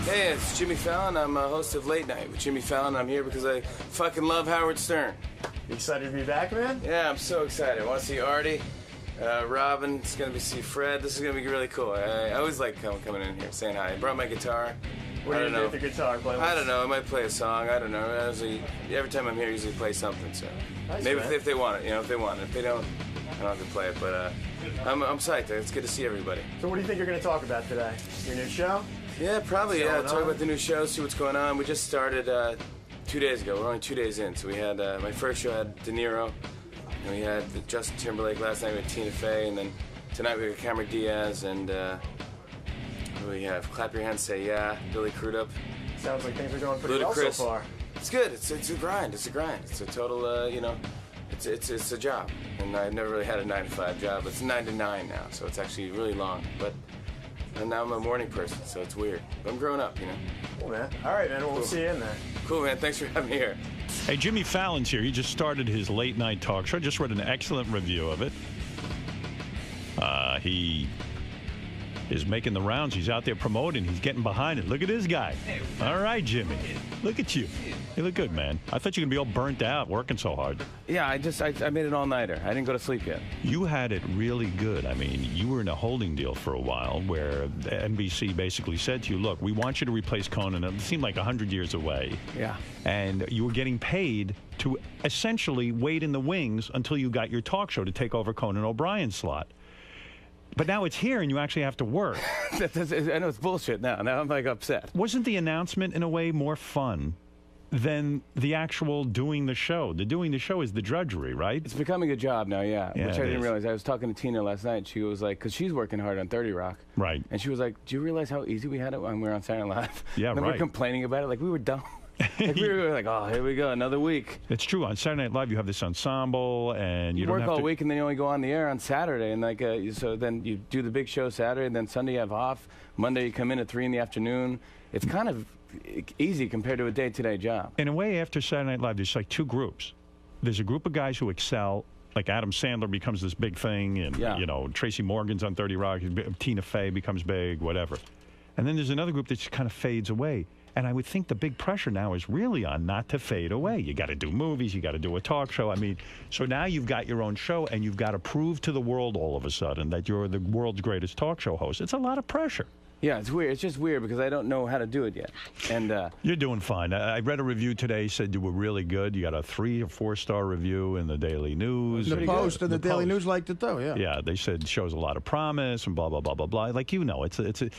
Hey, it's Jimmy Fallon. I'm a host of Late Night with Jimmy Fallon. I'm here because I fucking love Howard Stern. You excited to be back, man? Yeah, I'm so excited. I want to see Artie, Robin. It's going to be see Fred. This is going to be really cool. I always like coming in here, saying hi. I brought my guitar. What do you do with the guitar? I don't know. I might play a song. I don't know. Every time I'm here, I usually play something. So nice, maybe man. if they want it, if they want it. If they don't, I don't have to play it. But I'm psyched. It's good to see everybody. So what do you think you're going to talk about today? Your new show? Yeah, probably. What's Yeah, going talk on? about the new show, see what's going on. We just started 2 days ago. We're only 2 days in. So we had my first show had De Niro, and we had Justin Timberlake last night. We had Tina Fey, and then tonight we have Cameron Diaz, and we have Clap Your Hands, Say Yeah, Billy Crudup. Sounds like things are going pretty well Ludacris. so far. It's good. It's a grind. It's a grind. It's a total, it's a job. And I've never really had a 9-to-5 job. It's 9 to 9 now, so it's actually really long. But and now I'm a morning person, so it's weird. But I'm growing up, Cool, man. All right, man. We'll see you in there. Cool, man. Thanks for having me here. Hey, Jimmy Fallon's here. He just started his late night talk show. Just read an excellent review of it. He is making the rounds. He's out there promoting. He's getting behind it. Look at this guy. All right, Jimmy. Look at you. You look good, man. I thought you were going to be all burnt out working so hard. Yeah, I made an all-nighter. I didn't go to sleep yet. You had it really good. I mean, you were in a holding deal for a while where NBC basically said to you, look, we want you to replace Conan. It seemed like 100 years away. Yeah. And you were getting paid to essentially wait in the wings until you got your talk show to take over Conan O'Brien's slot. But now it's here, and you actually have to work. I know it's bullshit now. Now I'm like upset. Wasn't the announcement, in a way, more fun than the actual doing the show? The doing the show is the drudgery, right? It's becoming a job now, yeah. Yeah, which I it didn't is. realize. I was talking to Tina last night, and she was like, because she's working hard on 30 Rock. Right. And she was like, do you realize how easy we had it when we were on Saturday Night Live? Yeah, and then right. we're complaining about it like we were dumb. Like we were like, oh, here we go, another week. It's true. On Saturday Night Live, you have this ensemble, and you don't work have all to... week, and then you only go on the air on Saturday, and like so then you do the big show Saturday, and then Sunday you have off. Monday you come in at 3 in the afternoon. It's kind of easy compared to a day-to-day job. In a way, after Saturday Night Live, there's like two groups. There's a group of guys who excel, like Adam Sandler becomes this big thing, and Tracy Morgan's on 30 Rock, Tina Fey becomes big, whatever. And then there's another group that just kind of fades away. And I would think the big pressure now is really on not to fade away. You got to do movies, you got to do a talk show. I mean, so now you've got your own show, and you've got to prove to the world all of a sudden that you're the world's greatest talk show host. It's a lot of pressure. Yeah, it's weird. It's just weird because I don't know how to do it yet. And you're doing fine. I read a review today, said you were really good. You got a 3 or 4-star review in the Daily News. The Post and the Daily News liked it, though, yeah. Yeah, they said shows a lot of promise and blah, blah, blah, blah, blah. Like, it's a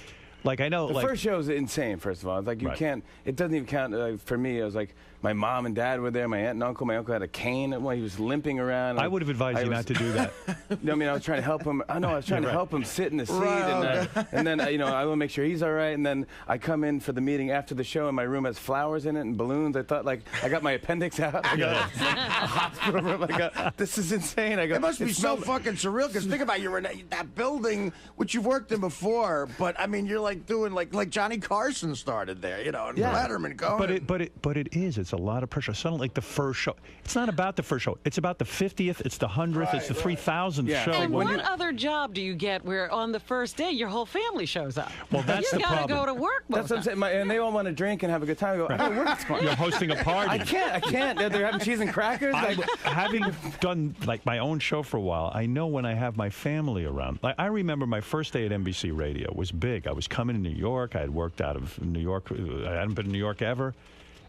like, I know, the like... first show is insane, first of all. It's like, you can't... It doesn't even count... for me, it was like, my mom and dad were there, my aunt and uncle. My uncle had a cane while he was limping around. I would have advised you not to do that. I mean, I was trying to help him. I was trying to help him sit in the seat. And then, I will make sure he's all right. And then I come in for the meeting after the show, and my room has flowers in it and balloons. I thought, like, I got my appendix out. I got a hospital room. I got, this is insane. I go, it must be so fucking surreal, because think about it, you're in that building, which you've worked in before, but, I mean, you're like doing, like Johnny Carson started there, and Letterman going. But it is. It's a lot of pressure. Suddenly, like the first show. It's not about the first show. It's about the 50th. It's the 100th. It's the 3,000th show. And what other job do you get where on the first day your whole family shows up? Well, that's the problem. You gotta go to work. That's what I'm saying. And they all want to drink and have a good time. I go, I gotta work tomorrow. You're hosting a party. I can't. They're having cheese and crackers. Having done like my own show for a while, I know when I have my family around. Like, I remember my first day at NBC Radio was big. I was coming to New York. I had worked out of New York. I hadn't been to New York ever.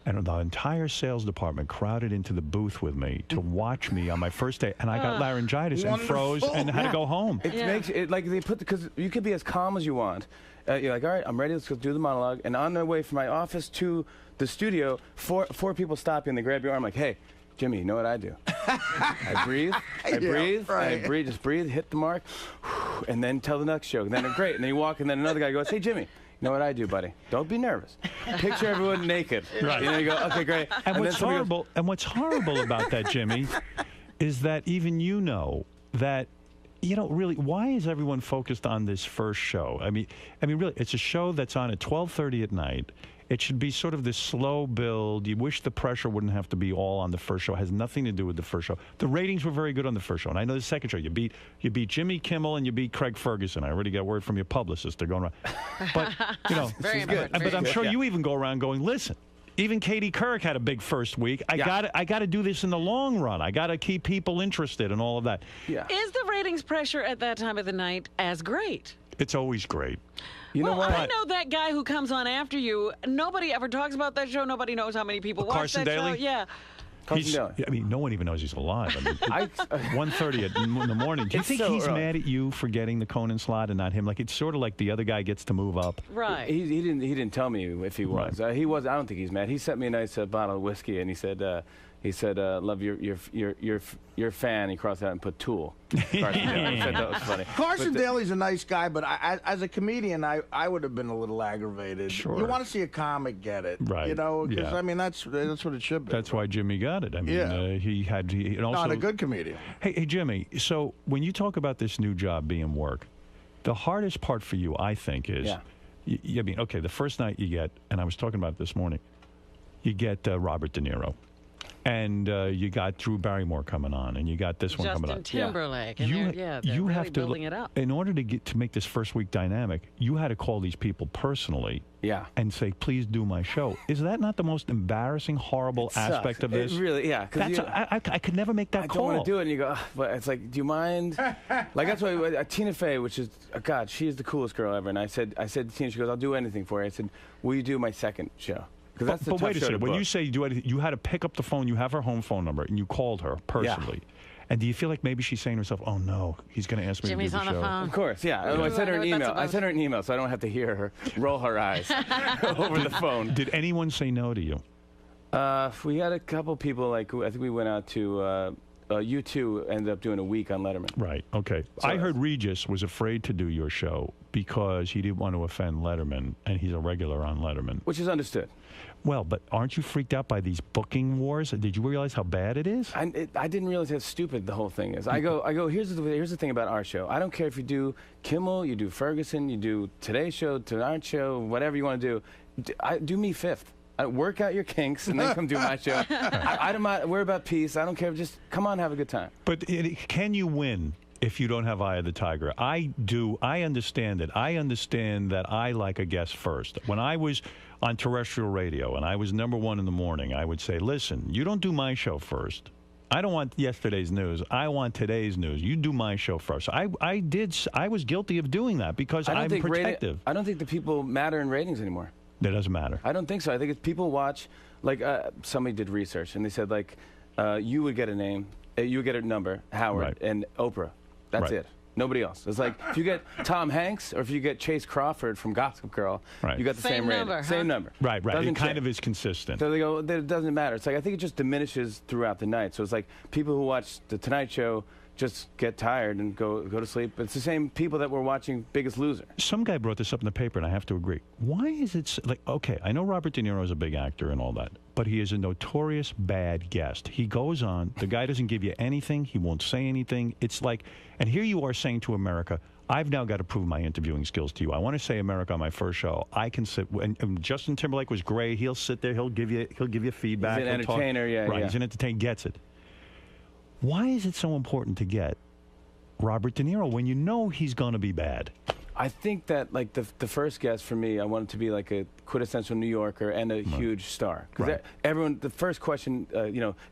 And the entire sales department crowded into the booth with me to watch me on my first day, and I got laryngitis and froze and had to go home. It makes it like they put because you could be as calm as you want. You're like, all right, I'm ready. Let's go do the monologue. And on the way from my office to the studio, four people stop you and they grab your arm, like, hey, Jimmy, you know what I do? I breathe. I breathe. Just breathe. Hit the mark, and then tell the next joke. And then great. And then you walk, and then another guy goes, hey, Jimmy. You know what I do, buddy? Don't be nervous. Picture everyone naked. Right. You go, okay, great. And what's horrible about that, Jimmy, is that even you know that, really, why is everyone focused on this first show? I mean, really, it's a show that's on at 12:30 at night. It should be sort of this slow build. You wish the pressure wouldn't have to be all on the first show. It has nothing to do with the first show. The ratings were very good on the first show, and I know the second show you beat Jimmy Kimmel and you beat Craig Ferguson. I already got word from your publicist. They're going around, but you know, Very important. but I'm sure you even go around going, listen. Even Katie Couric had a big first week. I got to do this in the long run. I got to keep people interested and all of that. Yeah. Is the ratings pressure at that time of the night as great? It's always great. You know what? I know that guy who comes on after you. Nobody ever talks about that show. Nobody knows how many people watch Carson that Daly? show. Yeah. I mean, no one even knows he's alive. I mean, 1:30 in the morning. Do you think he's mad at you for getting the Conan slot and not him? Like, it's sort of like the other guy gets to move up. Right. He didn't tell me if he was. Right. He was. I don't think he's mad. He sent me a nice bottle of whiskey, and he said, love your fan. He crossed out and put Tool. Carson Daly. I said that was funny. Carson Daly's a nice guy, but as a comedian, I would have been a little aggravated. Sure. You want to see a comic get it, Right. You know, because Yeah. I mean that's what it should be. That's why Jimmy got it. I mean, Yeah. he and also not a good comedian. Hey, Jimmy. So when you talk about this new job being work, the hardest part for you, I think, is. Yeah. I mean, okay, the first night you get, and I was talking about it this morning, you get Robert De Niro. And you got Drew Barrymore coming on, and you got this one coming on. Justin Timberlake. And they're you really have to building it up. In order to make this first week dynamic, you had to call these people personally. Yeah. And say, please do my show. Is that not the most embarrassing, horrible aspect of this? It really, yeah. That's I could never make that call. I don't want to do it, and you go, but it's like, do you mind? Like, that's why Tina Fey, which is, God, she is the coolest girl ever. And I said to Tina, she goes, I'll do anything for you. I said, will you do my second show? That's But wait a second. When you say do anything, you had to pick up the phone. You have her home phone number, and you called her personally. Yeah. And do you feel like maybe she's saying to herself, "Oh no, he's going to ask me Jimmy's to do the on show"? the phone. Of course, yeah. I sent her an email. I sent her an email, so I don't have to hear her roll her eyes over the phone. Did anyone say no to you? We had a couple people. Like, I think we went out to. You two ended up doing a week on Letterman. Right. Okay. So I heard Regis was afraid to do your show because he didn't want to offend Letterman, and he's a regular on Letterman. Which is understood. Well, but aren't you freaked out by these booking wars? Did you realize how bad it is? I didn't realize how stupid the whole thing is. I go. Here's the thing about our show. I don't care if you do Kimmel, you do Ferguson, you do Today's Show, Tonight Show, whatever you want to do. Do me fifth. Work out your kinks and then come do my show. We're about peace. I don't care. Just come on, have a good time. But can you win if you don't have Eye of the Tiger? I do. I understand it. I understand that I like a guest first. When I was on terrestrial radio and I was #1 in the morning, I would say, listen, you don't do my show first. I don't want yesterday's news. I want today's news. You do my show first. I was guilty of doing that because I'm protective. I don't think the people matter in ratings anymore. That doesn't matter. I don't think so. I think it's people watch, like somebody did research and they said like you would get a name, you would get a number, Howard and Oprah. That's it. Nobody else. It's like if you get Tom Hanks or if you get Chase Crawford from Gossip Girl, you got the same rating. Number, same number. Right. Doesn't It kind change. of is consistent. So they go, it doesn't matter. It's like I think it just diminishes throughout the night. So it's like people who watch The Tonight Show just get tired and go to sleep. It's the same people that were watching Biggest Loser. Some guy brought this up in the paper, and I have to agree. Why is it like, okay, I know Robert De Niro is a big actor and all that, but he is a notorious bad guest. He goes on, the guy doesn't give you anything, he won't say anything. It's like, and here you are saying to America, I've now got to prove my interviewing skills to you. I want to say America on my first show. I can sit, and Justin Timberlake was great. He'll sit there, he'll give you feedback. He's an entertainer, Right, he's an entertainer, gets it. Why is it so important to get Robert De Niro when you know he's going to be bad? I think that like the first guest for me, I wanted to be like a quintessential New Yorker and a huge star. Because everyone, the first question,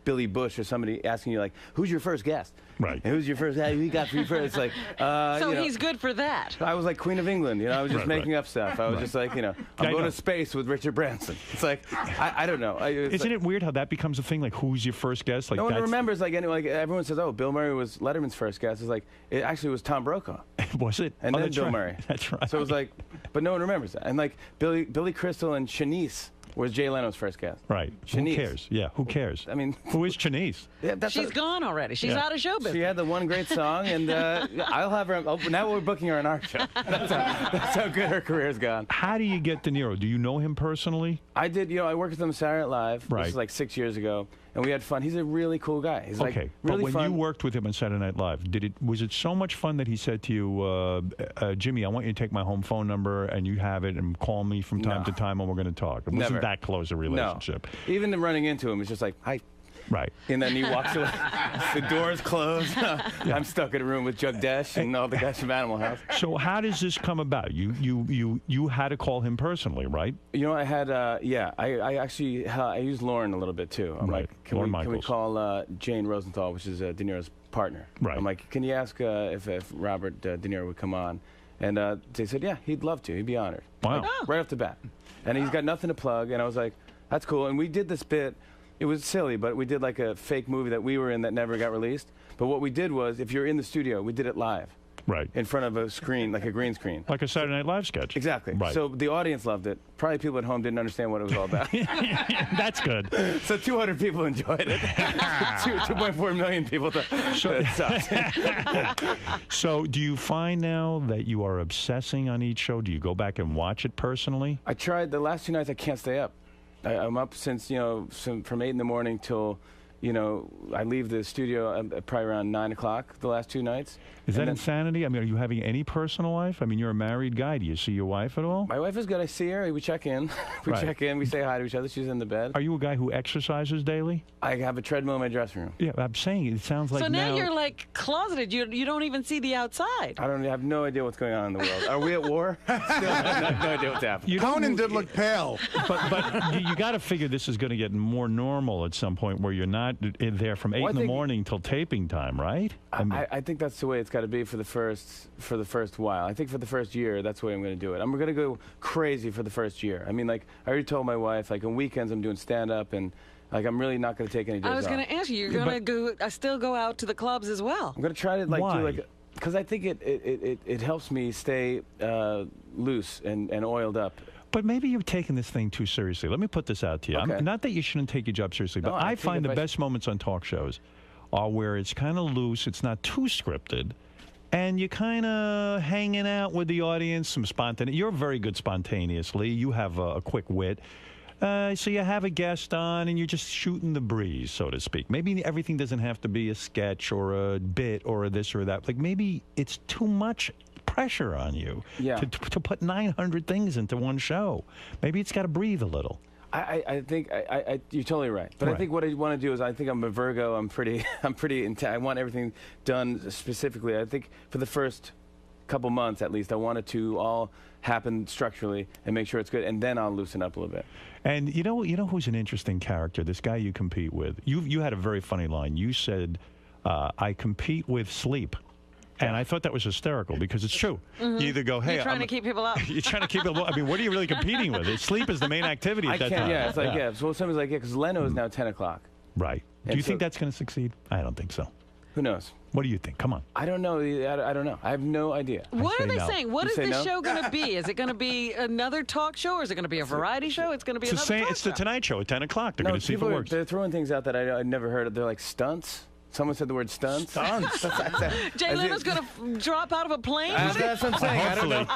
Billy Bush or somebody asking you like, "Who's your first guest?" Right. And who's your first? Who you got for you first? It's like, so he's good for that. I was like Queen of England. I was just making up stuff. I was just like, I'm going to space with Richard Branson. It's like, I don't know. Isn't it weird how that becomes a thing? Like, who's your first guest? Like, no one remembers. Like everyone says, "Oh, Bill Murray was Letterman's first guest." It's like it actually was Tom Brokaw. Was it? And then that's Bill right. Murray. That's right. So it was like, but no one remembers that. And like Billy Crystal and Shanice was Jay Leno's first guest. Right. Shanice. Who cares? Yeah, who cares? I mean, who is Shanice? Yeah, She's gone already. She's out of showbiz. She had the one great song, and I'll have her. Now we're booking her on our show. That's how good her career's gone. How do you get De Niro? Do you know him personally? I did. I worked with him Saturday Night Live. Right. This is like 6 years ago. and we had fun. He's a really cool guy. He's like Okay, really but when fun. you worked with him on Saturday Night Live, was it so much fun that he said to you, Jimmy, I want you to take my home phone number and you have it and call me from time to time and we're going to talk? It wasn't Never. that close a relationship. No. Even running into him, it's just like, hi. Right. And then he walks away. The door's closed. I'm stuck in a room with Jug Dash and all the guys from Animal House. So how does this come about? You had to call him personally, right? You know, I had, I actually, I used Lauren a little bit too. I'm Right. like, can Lorne we Michaels. call Jane Rosenthal, which is De Niro's partner? Right. I'm like, can you ask if Robert De Niro would come on? And they said, yeah, he'd love to. He'd be honored. Wow. Like, right off the bat. And he's got nothing to plug. And I was like, that's cool. And we did this bit. It was silly, but we did like a fake movie that we were in that never got released. But what we did was, if you're in the studio, we did it live. Right. In front of a screen, like a green screen. Like a Saturday Night Live sketch. Exactly. Right. So the audience loved it. Probably people at home didn't understand what it was all about. That's good. So 200 people enjoyed it. 2.4 million people thought that sucked. So do you find now that you are obsessing on each show? Do you go back and watch it personally? I tried. The last 2 nights, I can't stay up. I'm up since, from 8 in the morning till, I leave the studio probably around 9 o'clock the last 2 nights. Is that insanity? I mean, are you having any personal life? I mean, you're a married guy. Do you see your wife at all? My wife is good. I see her. We check in. We Right. check in. We say hi to each other. She's in the bed. Are you a guy who exercises daily? I have a treadmill in my dressing room. Yeah, I'm saying it sounds like So now you're like closeted. You don't even see the outside. I have no idea what's going on in the world. Are we at war? Still have no idea what's happening. Conan did look pale. But you got to figure this is going to get more normal at some point where you're not in there from 8 in the morning till taping time, right? I think that's the way it's got to be for the first while. I think for the first year, that's the way I'm going to do it. I'm going to go crazy for the first year. I mean, like, I already told my wife, like, on weekends I'm doing stand-up, and, like, I'm really not going to take any days off. I was going to ask you, you're going to go, still go out to the clubs as well. I'm going to try to, like, Why? do, like, because I think it helps me stay loose and oiled up. But maybe you're taking this thing too seriously. Let me put this out to you. Okay. Not that you shouldn't take your job seriously, but No, I think find the if best moments on talk shows are where it's kind of loose, it's not too scripted, and you're kind of hanging out with the audience, some spontaneity. You're very good spontaneously. You have a quick wit. So you have a guest on, and you're just shooting the breeze, so to speak. Maybe everything doesn't have to be a sketch or a bit or a this or that. Like maybe it's too much pressure on you to put 900 things into one show. Maybe it's got to breathe a little. I think you're totally right. But Right. I think what I want to do is I think I'm a Virgo. I'm pretty I want everything done specifically. I think for the first couple months at least, I want it to all happen structurally and make sure it's good, and then I'll loosen up a little bit. And you know who's an interesting character? This guy you compete with. You had a very funny line. You said, "I compete with sleep." And I thought that was hysterical because it's true. You either go, hey, You're trying to keep people up. You're trying to keep it. I mean, what are you really competing with? Sleep is the main activity at that time. Yeah, it's like, So somebody's like, because Leno is now 10 o'clock. Right. Do And you so- think that's going to succeed? I don't think so. Who knows? What do you think? Come on. I don't know. I don't know. I have no idea. What say are they no. saying? What You is say this no? show going to be? Is it going to be another talk show, or is it going to be a variety show? It's going to be another talk It's the show. Tonight Show at 10 o'clock. They're No, going to see if it people works. they're throwing things out that I'd never heard of. They're like stunts. Someone said the word stunts. Stunts. Jay Leno's going to drop out of a plane? That's what I'm saying. I don't know.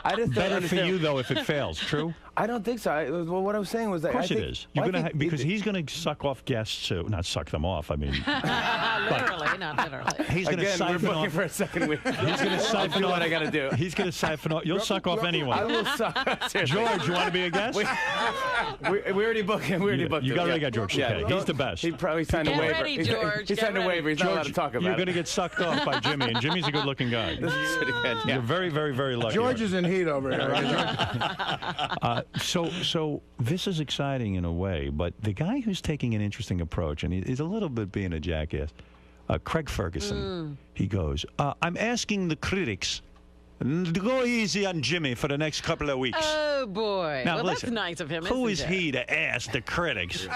I just don't Better for understand. you, though, if it fails. True? I don't think so. Well, what I was saying was that Of course I it think, is. You're well, I gonna think because he's going to suck off guests too. Not suck them off. I mean, Literally, not literally. he's going to again, we're siphon booking off. for a second week. He's going to I'll siphon do off. what I got to do. He's going to siphon off. You'll suck off I anyone. will suck. Seriously. George, you want to be a guest? We already booked him. We already booked him. already got George Takei. He's the best. He probably signed Get a waiver. ready, George. He Get signed a ready. waiver. He's not allowed to talk about You're it. going to get sucked off by Jimmy, and Jimmy's a good-looking guy. This is pretty good. Yeah. You're very, very, very lucky. George is in heat over here. Right? So this is exciting in a way, but the guy who's taking an interesting approach, and he's a little bit being a jackass, Craig Ferguson, he goes, I'm asking the critics to go easy on Jimmy for the next couple of weeks. Oh, boy. Now, well, listen, that's nice of him, Who is isn't it? he to ask the critics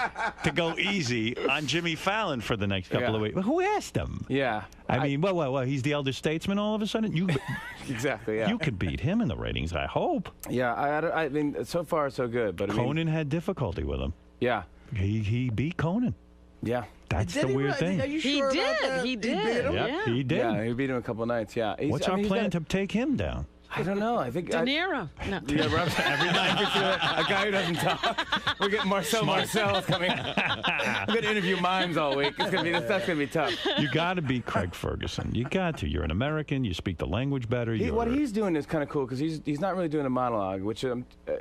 to go easy on Jimmy Fallon for the next couple of weeks? Who asked him? Yeah. I mean, well, he's the elder statesman all of a sudden? You Exactly. Yeah. you could beat him in the ratings, I hope. Yeah. I mean, so far so good, but I mean, Conan had difficulty with him. yeah. He beat Conan. Yeah. That's Did the he weird really? thing. Are you He sure about did. that? He He did. beat him? Yep, Yeah. he did. Yeah. He beat him a couple nights. Yeah. What's our plan to take him down? I don't know. I think De Niro. No. Yeah, every night. A guy who doesn't talk. We're getting Marcel's coming. I'm going to interview mimes all week. That's going to be tough. You got to be Craig Ferguson. You got to. You're an American. You speak the language better. What he's doing is kind of cool because he's not really doing a monologue, which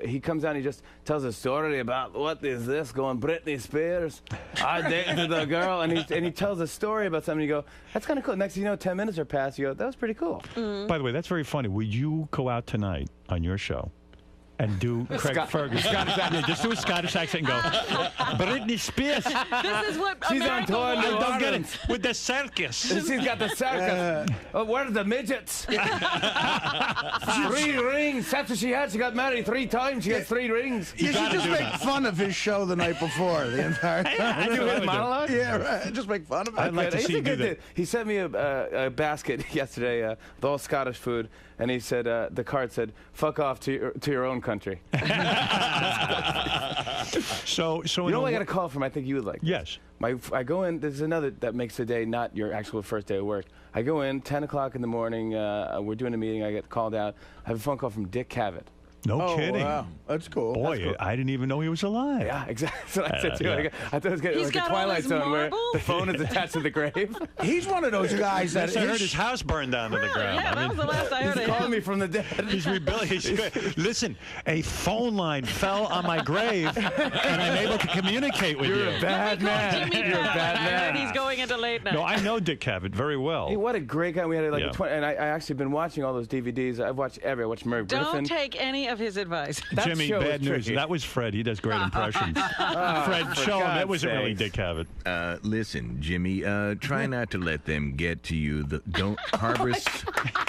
he comes out and he just tells a story about what is this going Britney Spears. I dated a girl, and he tells a story about something. You go, that's kind of cool. Next thing you know, 10 minutes are passed. You go, that was pretty cool. By the way, that's very funny. Would you go out tonight on your show and do Craig Ferguson? Yeah, just do a Scottish accent and go, Britney Spears. This is what She's America on tour. wants. Don't get it. With the circus. And she's got the circus. Where's the midgets? 3 rings. That's what she had. She got married 3 times. She has 3 rings. You should just make fun of his show the night before the entire time. I do his monologue? Yeah, right. Just make fun of it. I'd like to see you do that. He sent me a basket yesterday with all Scottish food, and he said the card said, "Fuck off to your own country." So you know what I got a call from? I think you would like. Yes. I go in. This is another that makes the day not your actual first day of work. I go in 10 o'clock in the morning. We're doing a meeting. I get called out. I have a phone call from Dick Cavett. No kidding. Wow. That's cool. Boy, cool. I didn't even know he was alive. Yeah, exactly. That's what I said too. Yeah. I thought it was getting He's like a got all Twilight his Zone where marbles? the phone is attached to the grave. He's one of those guys that I heard his house burned down to the ground. Yeah, that was the last I heard He's of calling him. me from the dead. He's rebuilding. Listen, a phone line fell on my grave, and I'm able to communicate with You're you. a bad man. Jimmy You're a Fallon. bad I heard man. he's going into late night. No, I know Dick Cavett very well. Hey, what a great guy. We had like Yeah. a 20, and I actually been watching all those DVDs. I've watched I watched Merv Don't Griffin. take any of his advice. That Jimmy, show was bad news. tricky. That was Fred. He does great impressions. Fred, for show him. That God's wasn't really sakes. Dick Cavett. Listen, Jimmy, try not to let them get to you. Don't harbor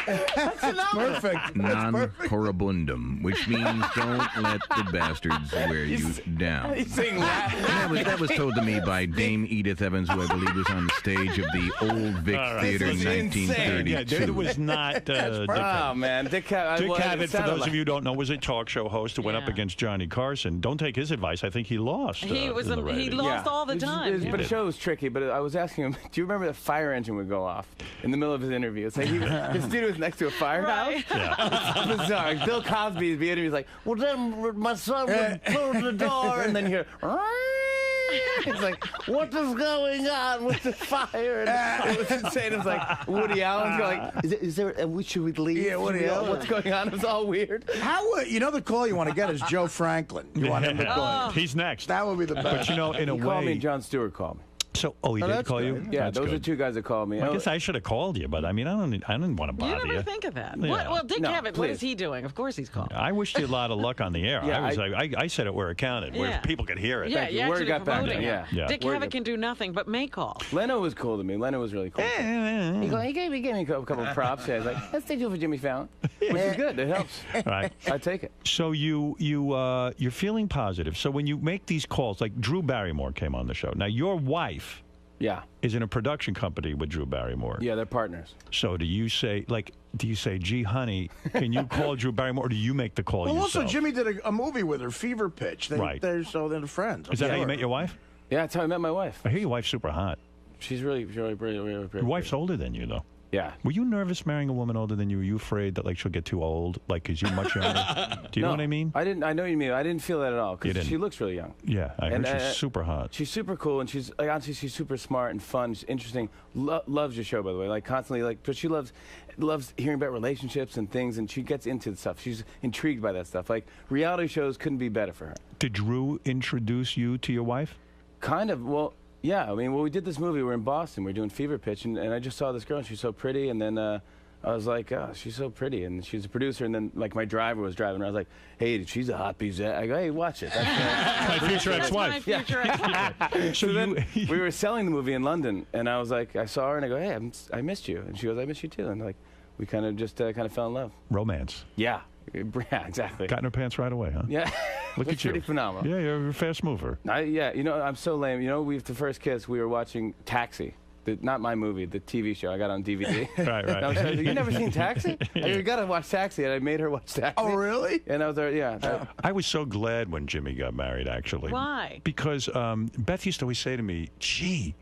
perfect. non horribundum, which means don't let the bastards wear you down. He's saying that. That was told to me by Dame Edith Evans, who I believe was on the stage of the Old Vic Theater in This is insane. Yeah, 1932. it was not Dick Oh Cavett. man, Dick Cavett. Dick Cavett, for those like, of you who don't know, was a talk show host who went up Yeah. against Johnny Carson. Don't take his advice. I think he lost. He was in the he ratings. lost all the time. But the show was tricky. But I was asking him, do you remember the fire engine would go off in the middle of his interview? It's like his studio was next to a firehouse. Right. It's bizarre. Bill Cosby would be interviewed. He's like, well, then my son would close the door, and then you hear. It's like, what is going on with the fire? And it was insane. It was like Woody Allen's going, like, is there? Should we leave? Yeah, Woody Allen. What's going on? It's all weird. How you know the call you want to get is Joe Franklin. You want him to call. He's next. That would be the best. But you know, in a He called me. way. and John Stewart called me. So, he did that's call good. you? Yeah, That's those are good. 2 guys that called me. I guess I should have called you, but I mean, I didn't want to You bother never you. think of that. Yeah. Well, Dick No, Cavett, what please. is he doing? Of course he's calling. I wished you a lot of luck on the air. Yeah, I said it where it counted, where Yeah. people could hear it. Yeah, Thank you. you're Word actually got back promoting there, him. yeah. Dick Word Cavett got- can do nothing but make calls. Leno was cool to me. Leno was really cool. He gave me a couple of props. Yeah, he's like, let's take you for Jimmy Fallon, which is good. It helps. Right. I take it. So you're feeling positive. So when you make these calls, like Drew Barrymore came on the show. Now your wife Yeah. is in a production company with Drew Barrymore. Yeah, they're partners. So do you say, gee, honey, can you call Drew Barrymore, or do you make the call Well, yourself? also Jimmy did a movie with her, Fever Pitch. Right. They're friends. Is that how you Sure. met your wife? Yeah, that's how I met my wife. I hear your wife's super hot. She's really Your wife's older than you, though. Yeah. Were you nervous marrying a woman older than you? Were you afraid that she'll get too old, because you're much younger? Do you know what I mean? I know what you mean. I didn't feel that at all You because didn't. she looks really young. Yeah, I heard And, she's super hot. She's super cool, and she's honestly she's super smart and fun. She's interesting. Loves your show, by the way. Constantly, but she loves hearing about relationships and things, and she gets into the stuff. She's intrigued by that stuff. Reality shows couldn't be better for her. Did Drew introduce you to your wife? Kind of. Well, yeah. I mean, we did this movie. We're in Boston. We're doing Fever Pitch, and I just saw this girl, and she's so pretty. And then I was like, oh, she's so pretty. And she's a producer. And then, my driver was driving around. I was like, hey, she's a hot piece. I go, hey, watch it. That's, My future That's my ex-wife. future ex-wife. So then you, we were selling the movie in London, and I was like, I saw her, and I go, hey, I missed you. And she goes, I missed you, too. And, we kind of just kind of fell in love. romance. Yeah. Yeah, exactly. Got in her pants right away, huh? Yeah. Look That's at you. pretty phenomenal. Yeah, you're a fast mover. Yeah, I'm so lame. The first kiss, we were watching Taxi. Not my movie, the TV show I got on DVD. Right. And I was like, you never seen Taxi? You got to watch Taxi, and I made her watch Taxi. Oh, really? And I was there, yeah. I was so glad when Jimmy got married, actually. Why? Because Beth used to always say to me, gee,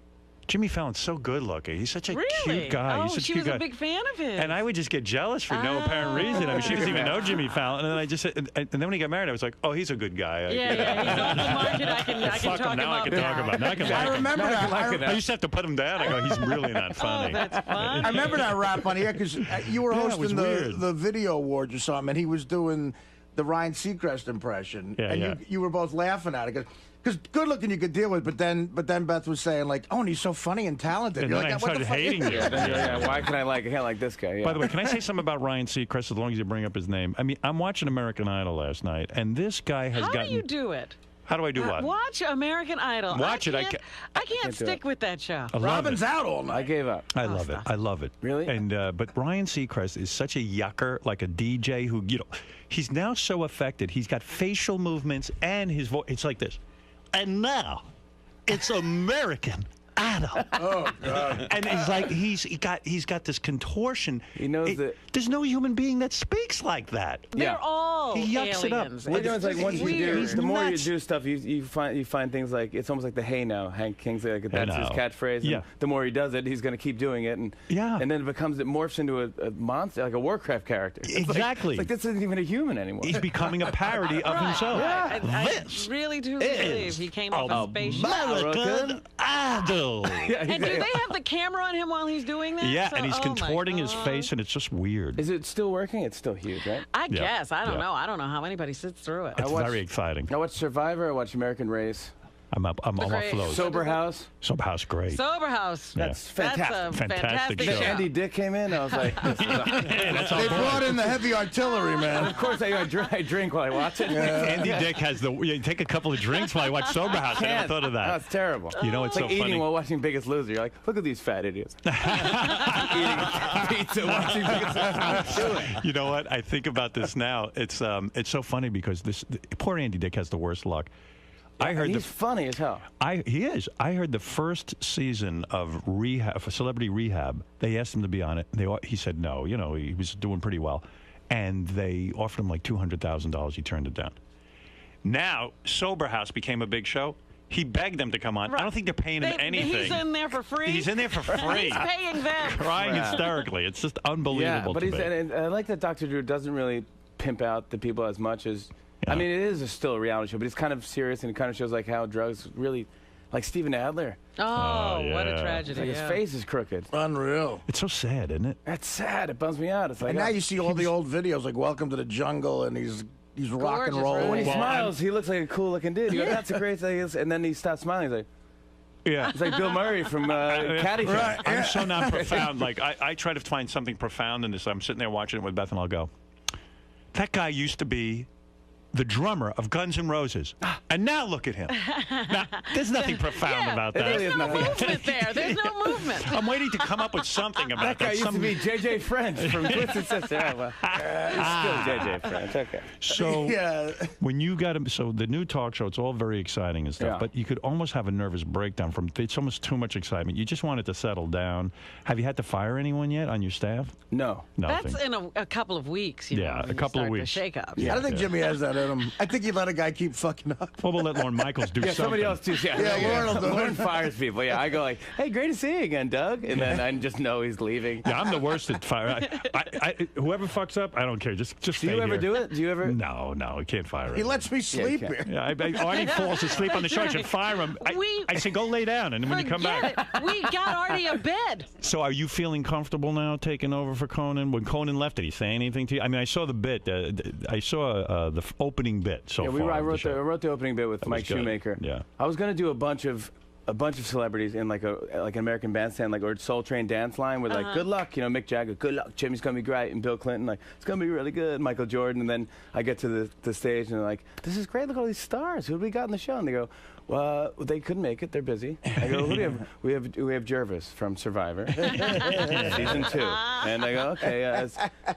Jimmy Fallon's so good looking. He's such a Really? cute guy. Oh, He's such she a cute was guy. a big fan of his. And I would just get jealous for no apparent reason. I mean, she doesn't even know Jimmy Fallon. And then I just said, and then when he got married, I was like, oh, he's a good guy. Yeah, he's off the market. I can Fuck talk him. Now I about can talk about him. Now I can I like him. remember that. I used to have to put him down. I go, he's really not funny. Oh, that's fun. I remember that rap on here because you were Yeah, it was hosting weird. the video awards or something, and he was doing the Ryan Seacrest impression, Yeah, and yeah. you were both laughing at it because good looking you could deal with, but then Beth was saying like, oh, and he's so funny and talented. And You're then like, I what the started fuck? hating you. Yeah, why can I can't like this guy? Yeah. By the way, can I say something about Ryan Seacrest as long as you bring up his name? I mean, I'm watching American Idol last night, and this guy has How gotten. do you do it? How do I do what? Watch American Idol. Watch it. I can't do stick it. with that show. I love Robin's it. out all night. I gave up. I love it. I love it. Really? And but Ryan Seacrest is such a yucker, like a DJ who, he's now so affected. He's got facial movements and his voice. It's like this. And now, it's American Idol. Oh God! And it's like he's got this contortion. He knows that- there's no human being that speaks like that. They're all He yucks it up. aliens. Well, it's like once you weird. do, the more nuts. you do stuff, you find things like it's almost like the "Hey now," Hank Kingsley, like that's his now. catchphrase. And Yeah. the more he does it, he's going to keep doing it, and Yeah. and then it morphs into a monster, like a Warcraft character. It's like- Exactly. It's like this isn't even a human anymore. He's becoming a parody of himself. I This really do is believe he came off a spaceship. American Idol. And do they have the camera on him while he's doing that? Yeah, So- and he's oh my contorting his God. face, and it's just weird. Is it still working? It's still huge, right? I guess. I don't Yeah. know. I don't know how anybody sits through it. It's watched- very exciting. I watch Survivor. I watch American Race. I'm off great- for those. Sober House. Sober House, great. Sober House. Yeah. That's That's fantastic. a Fantastic fantastic show. show. Andy Dick came in. I was like, this is Hey, that's all They boring. brought in the heavy artillery, man. of course I drink while I watch it. Andy Dick has take a couple of drinks while I watch Sober House. I never thought of that. That's terrible. You know, it's It's like so eating funny. while watching Biggest Loser. You're like, look at these fat idiots. Eating pizza, watching Biggest Loser. You know what? I think about this now. It's so funny because poor Andy Dick has the worst luck. I heard He's funny as hell. He is. I heard the first season of Celebrity Rehab. They asked him to be on it. He said no. You know, he was doing pretty well, and they offered him like $200,000. He turned it down. Now Sober House became a big show. He begged them to come on. I don't think they're paying him anything. He's in there for free. He's in there for free. He's paying them. Crying hysterically. It's just unbelievable But to he's, me. and I like that Dr. Drew doesn't really pimp out the people as much as. Yeah. I mean, it is still a reality show, but it's kind of serious and it kind of shows like how drugs really, like Steven Adler. Oh, what a yeah. tragedy. Like his yeah. face is crooked. Unreal. It's so sad, isn't it? That's sad. It bums me out. It's like And now you see all the old videos like "Welcome to the Jungle" and he's rock and Gorgeous, rolling. right? when he Well, smiles, he looks like a cool looking dude. You go, that's a great thing. And then he stops smiling. He's like, Yeah. it's like Bill Murray from Caddyshack. I'm so not profound. Like I try to find something profound in this. I'm sitting there watching it with Beth, and I'll go, that guy used to be the drummer of Guns N' Roses, and now look at him. Now, there's nothing profound about that. really is There's no nothing. movement there. There's no movement. I'm waiting to come up with something about That guy that. used to be J.J. French from Twisted Sister. Oh, well. It's still J.J. French. Okay. So Yeah. when you got him, so the new talk show, it's all very exciting and stuff, Yeah. but you could almost have a nervous breakdown from it's almost too much excitement. You just want it to settle down. Have you had to fire anyone yet on your staff? No. Nothing. That's in a couple of weeks. You Yeah, know, a couple of weeks. Shake up. I don't think Jimmy has that in him. I think he let a guy keep fucking up. Well, we'll let Lorne Michaels do Yeah, something. somebody else too. Yeah, Lauren will do it. Lauren fires people. Yeah, I go like, "Hey, great to see you again, Doug," and then I just know he's leaving. Yeah, I'm the worst at fire. Whoever fucks up, I don't care. Just Do stay you ever here. do it? Do you ever? No, I can't fire him. He lets me sleep you here. Yeah, Artie falls asleep on the show. I should fire him. I say, go lay down, and when you come Forget back. it. We got Artie a bed. So are you feeling comfortable now taking over for Conan? When Conan left, did he say anything to you? I mean, I saw the bit. I saw the opening bit so Yeah, far. I of the wrote show. I wrote the opening bit with was Mike good. Shoemaker. Yeah. I was gonna do a bunch of celebrities in like an American Bandstand, like or Soul Train dance line with like, "Good luck," Mick Jagger, "Good luck, Jimmy's gonna be great," and Bill Clinton, like, "It's gonna be really good," Michael Jordan, and then I get to the stage and they're like, "This is great! Look at all these stars. Who have we got in the show?" And they go, "Well, they couldn't make it. They're busy." I go, "Who do we have? We have Jervis from Survivor, season 2." And I go, "Okay,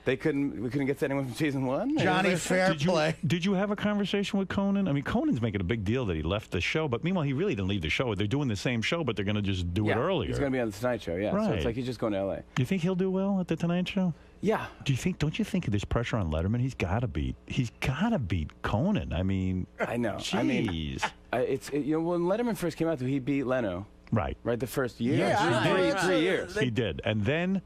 we couldn't get to anyone from season 1." Johnny Fair Did you, play. did you have a conversation with Conan? I mean, Conan's making a big deal that he left the show, but meanwhile, he really didn't leave the show. They're doing the same show, but they're going to just do it earlier. He's gonna be on the Tonight Show. Yeah, so Right. it's like he's just going to L.A. Do you think he'll do well at the Tonight Show? Yeah. Don't you think there's pressure on Letterman? He's got to beat Conan. I mean, I know. jeez. I mean, when Letterman first came out, he beat Leno. Right. Right, the first year. Yeah, three years. He did. And then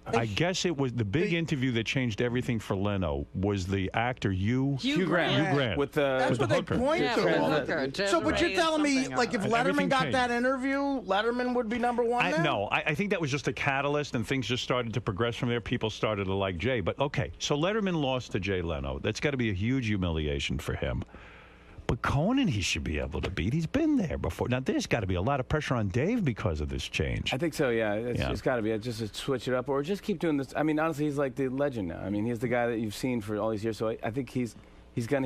I guess it was the big interview that changed everything for Leno was the actor Hugh Grant. With That's what they hooker. point Yeah, to. with the hooker. So, but you're Desiree telling me, something like, if or other. Letterman Everything got changed. that interview, Letterman would be number one now? No, I think that was just a catalyst, and things just started to progress from there. People started to like Jay. But, okay, so Letterman lost to Jay Leno. That's got to be a huge humiliation for him. But Conan, he should be able to beat. He's been there before. Now, there's got to be a lot of pressure on Dave because of this change. I think so, yeah. It's got to be. Just to switch it up or just keep doing this. I mean, honestly, he's like the legend now. I mean, he's the guy that you've seen for all these years. So I think he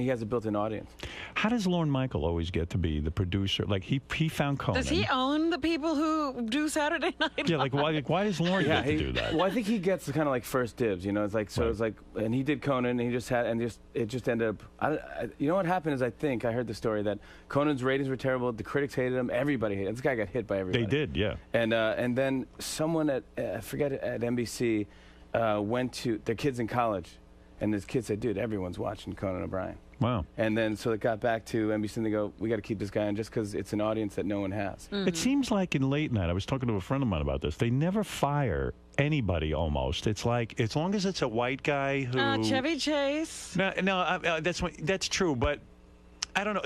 has a built-in audience. How does Lorne Michael always get to be the producer? Like, he found Conan. Does he own the people who do Saturday Night? Yeah, like, why does Lorne get to do that? Well, I think he gets kind of like first dibs, you know. It's like, so Right. it's like, and he did Conan, and he just had, and it just ended up, you know what happened is I heard the story that Conan's ratings were terrible, the critics hated him, everybody hated him. This guy got hit by everybody. They did, yeah. And then someone at, I forget, at NBC went to, their kids in college, and this kid said, dude, everyone's watching Conan O'Brien. Wow. And then so it got back to NBC, and they go, we got to keep this guy on just because it's an audience that no one has. It seems like in late night, I was talking to a friend of mine about this, they never fire anybody almost. It's like, as long as it's a white guy who... Chevy Chase. No, that's true, but I don't know.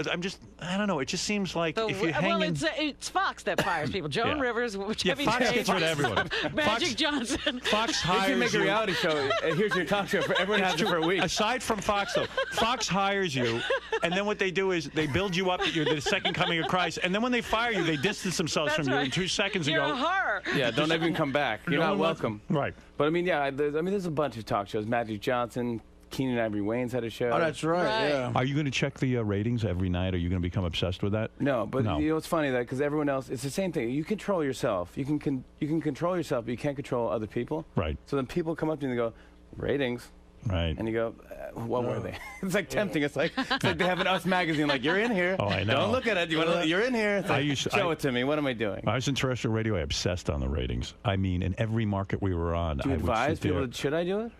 I don't know. It just seems like if you hang in... It's Fox that fires people. Joan Yeah. Rivers, Chevy Fox Chase, gets rid of everyone. Magic Johnson. Fox They hires should make a you. reality show. Here's your talk show. Everyone has it for a week. Aside from Fox, though, Fox hires you, and then what they do is they build you up that you're the second coming of Christ, and then when they fire you, they distance themselves That's from you right. in 2 seconds and You're go... a horror. Yeah, don't even come back. You're No not one wants- welcome. Right. But I mean, yeah, there's a bunch of talk shows. Magic Johnson, Keenan Ivory Wayans had a show. Oh, that's right, Right. yeah. Are you going to check the ratings every night? Are you going to become obsessed with that? No, but No. you know it's funny that because everyone else, it's the same thing. You control yourself. You can control yourself, but you can't control other people. Right. So then people come up to you and they go, ratings, Right. and you go, what were they? It's like tempting. It's like they have an Us magazine. Like you're in here. Oh, I know. Don't look at it. You're in here. It's like, show it to me. What am I doing? I was in terrestrial radio. I obsessed on the ratings. I mean, in every market we were on, Do you I would advise sit there. people? Should I do it?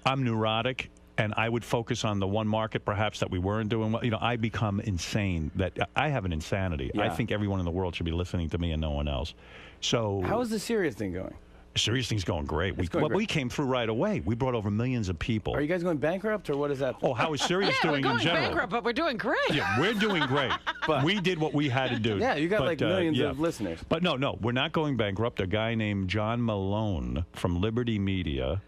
I'm neurotic, and I would focus on the one market perhaps that we weren't doing well. You know, I become insane. That I have an insanity. I Yeah. think everyone in the world should be listening to me and no one else. So How is the serious thing going? Serious Thing's going great. It's going great. We came through right away. We brought over millions of people. Are you guys going bankrupt or what is that? Oh, how is Sirius Yeah, we're doing going in general? bankrupt, but we're doing great. Yeah, we're doing great. But- we did what we had to do. Yeah, you got But, like millions yeah. of listeners. But no, we're not going bankrupt. A guy named John Malone from Liberty Media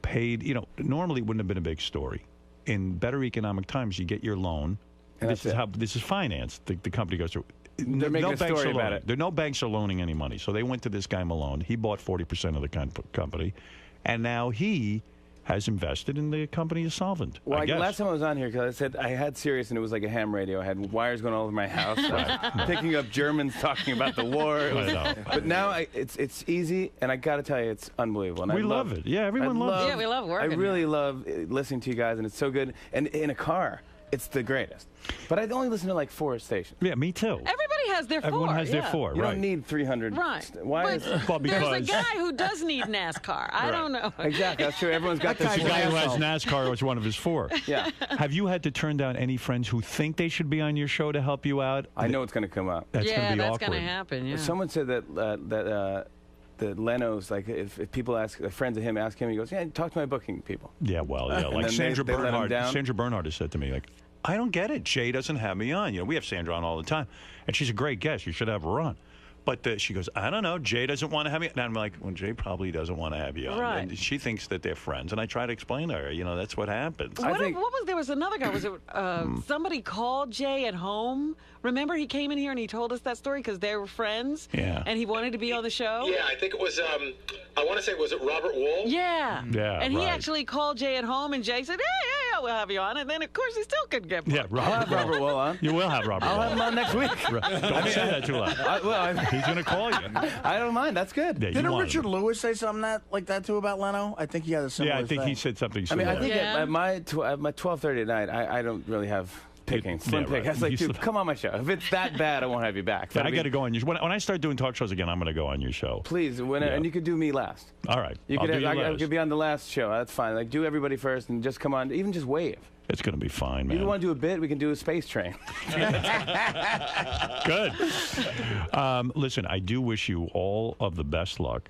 paid, normally it wouldn't have been a big story. In better economic times, you get your loan. And This that's is it. how this is financed. The company goes through. They're making a banks story are about loaning. it. There are no banks are loaning any money. So they went to this guy Malone. He bought 40% of the company. And now he has invested in the company is solvent. Well, I guess. last time I was on here, because I said I had Sirius and it was like a ham radio. I had wires going all over my house. I was picking up Germans talking about the war. It was- know. But now it's easy, and I got to tell you, it's unbelievable. And We I love it. Yeah, everyone loves it. Yeah, we love working I really love listening to you guys, and it's so good. And in a car, it's the greatest. But I only listen to like 4 stations. Yeah, me too. Everybody has their four. Everyone has their yeah. 4, You right? don't need 300. Right. Why But is Well, there's a because- guy who does need NASCAR. I don't know. Exactly. That's true. Everyone's got That's this. the guy who has asshole. NASCAR was one of his 4. Yeah. Have you had to turn down any friends who think they should be on your show to help you out? I know it's going to come up. That's yeah, going to be that's awkward. going to happen. Yeah. Someone said that Leno's like if people ask friends of him ask him, he goes, yeah, talk to my booking people. Yeah, well, yeah. Like then Sandra they let him Bernhard. down? Sandra Bernhard has said to me, like, I don't get it. Jay doesn't have me on. We have Sandra on all the time, and she's a great guest. You should have her on. But she goes, I don't know. Jay doesn't want to have me. And I'm like, well, Jay probably doesn't want to have you on. Right. And she thinks that they're friends. And I try to explain to her, that's what happens. I What, think- what was there was another guy? Was it somebody called Jay at home? Remember he came in here and he told us that story because they were friends. Yeah. And he wanted to be on the show. Yeah, I think it was, I want to say, was it Robert Wool? Yeah. Yeah, And he right. actually called Jay at home, and Jay said, "Yeah, we'll have you on." And then of course he still couldn't get. Yeah, I'll have Robert Wool on. You will have Robert. I'll Wool. have him on next week. Don't say that too loud. He's going to call you. I don't mind. That's good. Yeah, you Didn't want Richard him. Lewis say something like that too about Leno? I think he had a similar Yeah, I think thing. he said something I similar. mean, I think Yeah. at my 12:30 at night, I don't really have picking. Slim picking. I was like, dude, come on my show. If it's that bad, I won't have you back. Yeah, I got to go on your. When I start doing talk shows again, I'm going to go on your show. Please, and you could do me last. All right. I could be on the last show. That's fine. Like, do everybody first and just come on. Even just wave. It's going to be fine, man. If you want to do a bit, we can do a space train. Good. Listen, I do wish you all of the best luck.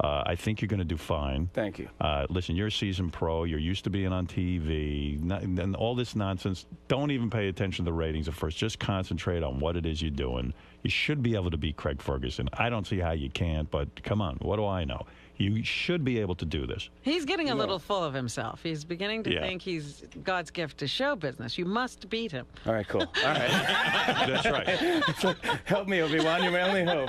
I think you're going to do fine. Thank you. Listen, you're a seasoned pro. You're used to being on TV. And all this nonsense, don't even pay attention to the ratings at first. Just concentrate on what it is you're doing. You should be able to beat Craig Ferguson. I don't see how you can't, but come on. What do I know? You should be able to do this. He's getting a little full of himself. He's beginning to think he's God's gift to show business. You must beat him. All right, cool. All right. That's right. It's like, help me, Obi-Wan. You're my only hope.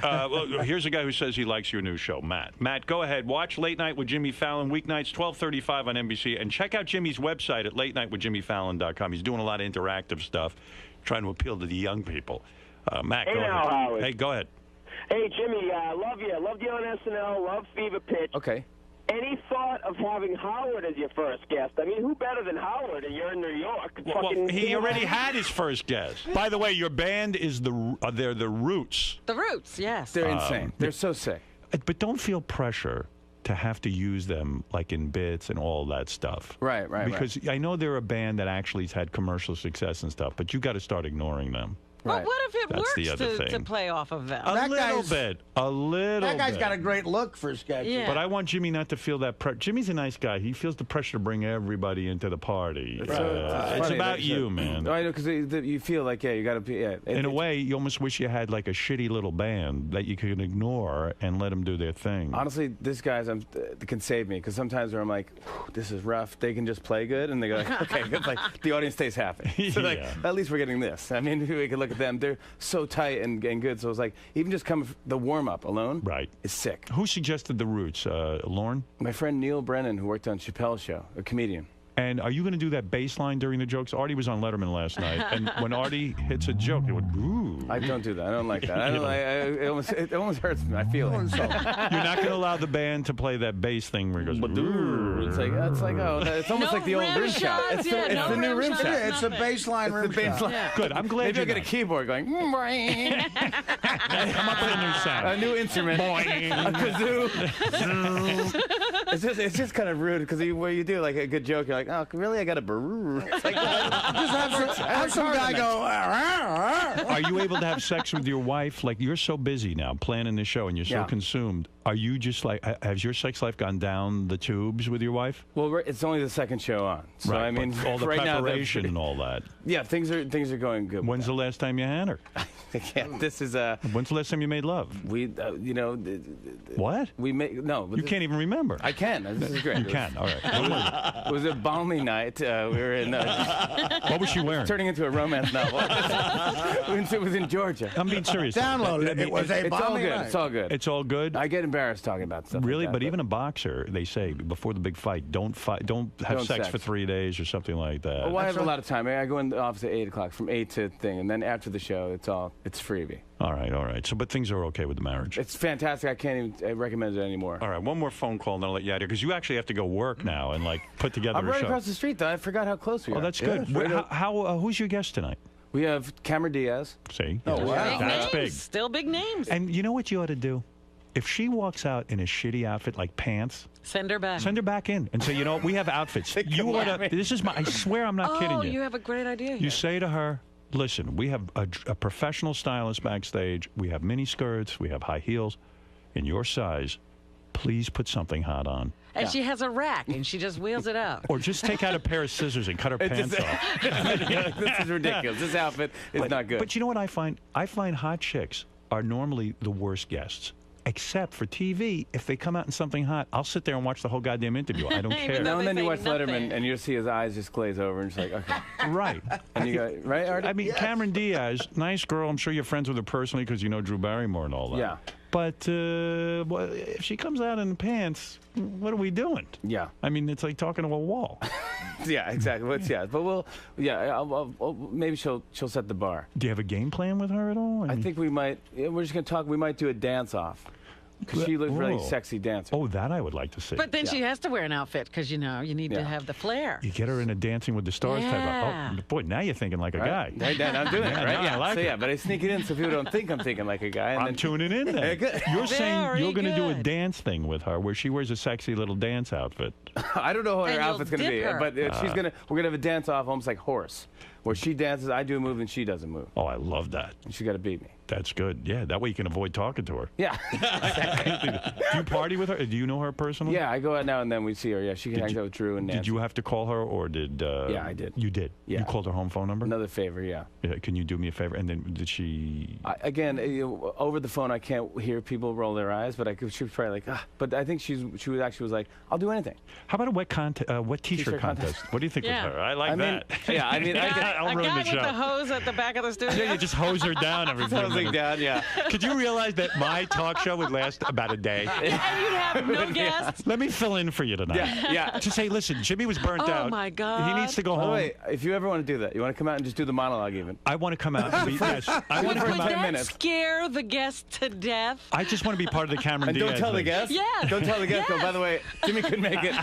Well, here's a guy who says he likes your new show, Matt. Matt, go ahead. Watch Late Night with Jimmy Fallon, weeknights, 12:35 on NBC. And check out Jimmy's website at latenightwithjimmyfallon.com. He's doing a lot of interactive stuff, trying to appeal to the young people. Matt, hey go now, ahead. Howard. Hey, go ahead. Hey, Jimmy, love you. Loved you on SNL. Love Fever Pitch. Okay. Any thought of having Howard as your first guest? I mean, who better than Howard? And you're in New York. Well, he already had his first guest. By the way, your band is they're the Roots. The Roots, yes. They're insane. They're so sick. But don't feel pressure to have to use them like in bits and all that stuff. Right. Because I know they're a band that actually has had commercial success and stuff, but you got to start ignoring them. Well, what if it That's the other works to thing. play off of them? A little bit. That guy's got a great look for sketches. Yeah. But I want Jimmy not to feel that pressure. Jimmy's a nice guy. He feels the pressure to bring everybody into the party. It's about you, man. No, I know, because you feel like, you got to be... Yeah, in a way, you almost wish you had like a shitty little band that you could ignore and let them do their thing. Honestly, this guy can save me, because sometimes where I'm like, this is rough, they can just play good, and they go like, okay, it's like the audience stays happy. So like, at least we're getting this. I mean, we can look at them. They're so tight and good. So it's like, even just the warm-up alone is sick. Who suggested the Roots? Lorne? My friend Neil Brennan, who worked on Chappelle's show, a comedian. And are you going to do that bass line during the jokes? Artie was on Letterman last night, and when Artie hits a joke, it would, ooh. I don't do that. I don't like that. It almost hurts me. I feel it. You're not going to allow the band to play that bass thing where it goes, ooh. It's almost like the old rim shot. It's the new rim shot. It's a baseline rim shot. Yeah. Good. I'm glad Maybe I'll get a keyboard going. Come up with a new sound. A new instrument. A kazoo. It's just kind of rude, because where you do like a good joke, you're like, oh, really? I got a baroo. It's like, just have some guy go. Are you able to have sex with your wife? Like, you're so busy now planning the show, and you're so consumed. Are you just like, has your sex life gone down the tubes with your wife? Well, it's only the second show on, so I mean, all the right preparation now, and all that. Yeah, things are going good. When's the last time you had her? This is When's the last time you made love? We, what? We made You can't even remember. I can. This is great. You can. All right. It was a balmy night. We were in. What was she wearing? Turning into a romance novel. It was in Georgia. I'm being serious. Download it. It was a It's all balmy good. night. It's all good. It's all good. I get embarrassed talking about stuff. Really, like that, but even a boxer, they say before the big fight, don't have sex for 3 days or something like that. Well, I have a lot of time. I go in the office at 8 o'clock, from 8 to thing, and then after the show, it's freebie. All right. So, but things are okay with the marriage. It's fantastic. I can't even recommend it anymore. All right, one more phone call, and then I'll let you out of here, because you actually have to go work now and like put together I'm a right show. across the street, though. I forgot how close we are. Oh, that's good. Who's your guest tonight? We have Cameron Diaz. See? Oh, wow. That's big. Still big names. And you know what you ought to do? If she walks out in a shitty outfit like pants, Send her back. Send her back in and say, we have outfits. You ought to. This is I swear I'm not kidding you. Oh, you have a great idea here. You say to her, listen, we have a professional stylist backstage. We have mini skirts. We have high heels. In your size, please put something hot on. And she has a rack, and she just wheels it out. Or just take out a pair of scissors and cut her pants off. This is ridiculous. This outfit is not good. But you know what I find? I find hot chicks are normally the worst guests. Except for TV, if they come out in something hot, I'll sit there and watch the whole goddamn interview. I don't care. Now and then you watch nothing. Letterman, and you see his eyes just glaze over, and it's like, okay. Right. And you go, right, Artie? I mean, Cameron Diaz, nice girl. I'm sure you're friends with her personally because you know Drew Barrymore and all that. Yeah. But if she comes out in pants, what are we doing? Yeah. I mean, it's like talking to a wall. Yeah, exactly. But maybe she'll set the bar. Do you have a game plan with her at all? I think we might. We're just gonna talk. We might do a dance off. 'Cause she looked really sexy dancer. Oh, that I would like to see. But then she has to wear an outfit because, you know, you need to have the flair. You get her in a Dancing with the Stars Yeah. type of. Oh, boy, now you're thinking like a guy. Right, Dan, I'm doing it, Yeah, right? no, I Yeah, like so it. yeah, but I sneak it in so people don't think I'm thinking like a guy. And I'm then, tuning in then. Yeah, good. You're saying Very you're going to do a good. dance thing with her where she wears a sexy little dance outfit. I don't know what her And you'll outfit's gonna dip be, her. but we're gonna have a dance off almost like horse, where she dances, I do a move, and she doesn't move, Oh, I love that. and she got to beat me. That's good. Yeah, that way you can avoid talking to her. Yeah, Do you party with her? Do you know her personally? yeah. I go out now and then. We see her. Yeah, she hangs out with Drew and Nancy. Did you have to call her, or did? Yeah, I did. You did. Yeah. You called her home phone number. Another favor, yeah. Yeah, can you do me a favor? And then did she? Again, over the phone, I can't hear people roll their eyes, but she was probably like, ah. But I think she was like, I'll do anything. How about a wet T-shirt T-shirt contest? What do you think Yeah. of her? I like I mean, that. yeah, I mean, I A can. I'll guy ruin the with show. the hose at the back of the studio. Yeah, you just hose her down every few Something minutes. down, yeah. Could you realize that my talk show would last about a day? And you'd have no guests. Let me fill in for you tonight. Yeah. Just say, listen, Jimmy was burnt Oh, out. my God. He needs to go By the home. way, if you ever want to do that, you want to come out and just do the monologue even. I want to come out and be. Yes, I want to for Would come out. 10 that minutes. scare the guest to death? I just want to be part of the Cameron And Diaz. don't tell the thing. guests. Yes. Don't tell the guests. Yes. By the way, Jimmy couldn't make it.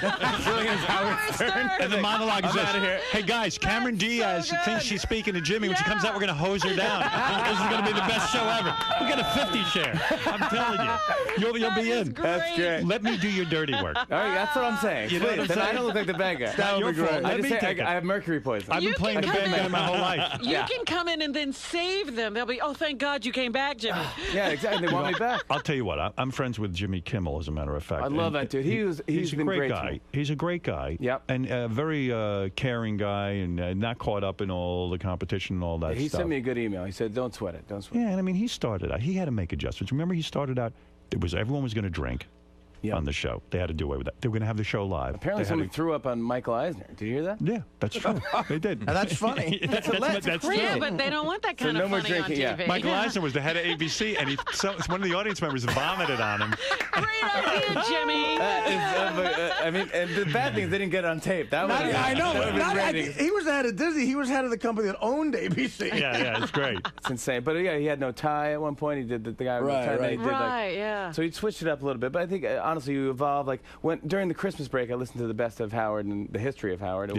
Filling in Howard Stern. And the monologue is I'm this. outta here. Hey guys, Cameron That's Diaz so good. thinks she's speaking to Jimmy. When she comes Yeah. out, we're going to hose her down. This is going to be the best show ever. We got a 50 share. I'm telling you. You'll be That is in. That's great. Let me do your dirty work. All right, that's what I'm saying. You know what Please, I'm then I saying? don't look like the bad guy. Not your fault. I Let just me say take it. I have mercury poison. I've been You playing the can bad come guy in. my whole life. You Yeah. can come in and then save them. They'll be, oh, thank God you came back, Jimmy. Yeah, exactly. They want me back. I'll tell you what. I'm friends with Jimmy Kimmel, as a matter of fact. I love And that dude. He's a been great great to guy. me. He's a great guy. Yep. And a very caring guy, and not caught up in all the competition and all that He stuff. sent me a good email. He said, "Don't sweat it. Don't sweat it." Yeah, and I mean, he started out. He had to make adjustments. Remember, he started out. Everyone was going to drink Yep. on the show. They had to do away with that. They were going to have the show live. Apparently, They had somebody to- threw up on Michael Eisner. Did you hear that? Yeah, that's true. They did. Now, that's funny. that's true. Yeah, but they don't want that kind no of more funny on drinking, yeah. TV. Michael Eisner was the head of ABC, and one of the audience members vomited on him. Great idea, Jimmy. I mean, and the bad thing is they didn't get it on tape. That Not, was I know. That Not, was ratings. he was the head of Disney. He was head of the company that owned ABC. Yeah, it's great. It's insane. But yeah, he had no tie at one point. He did the guy with the Right, tie. and then right. he did, Right, yeah. So he switched it up a little bit. But I think honestly, you evolve. Like during the Christmas break, I listened to the best of Howard and the history of Howard.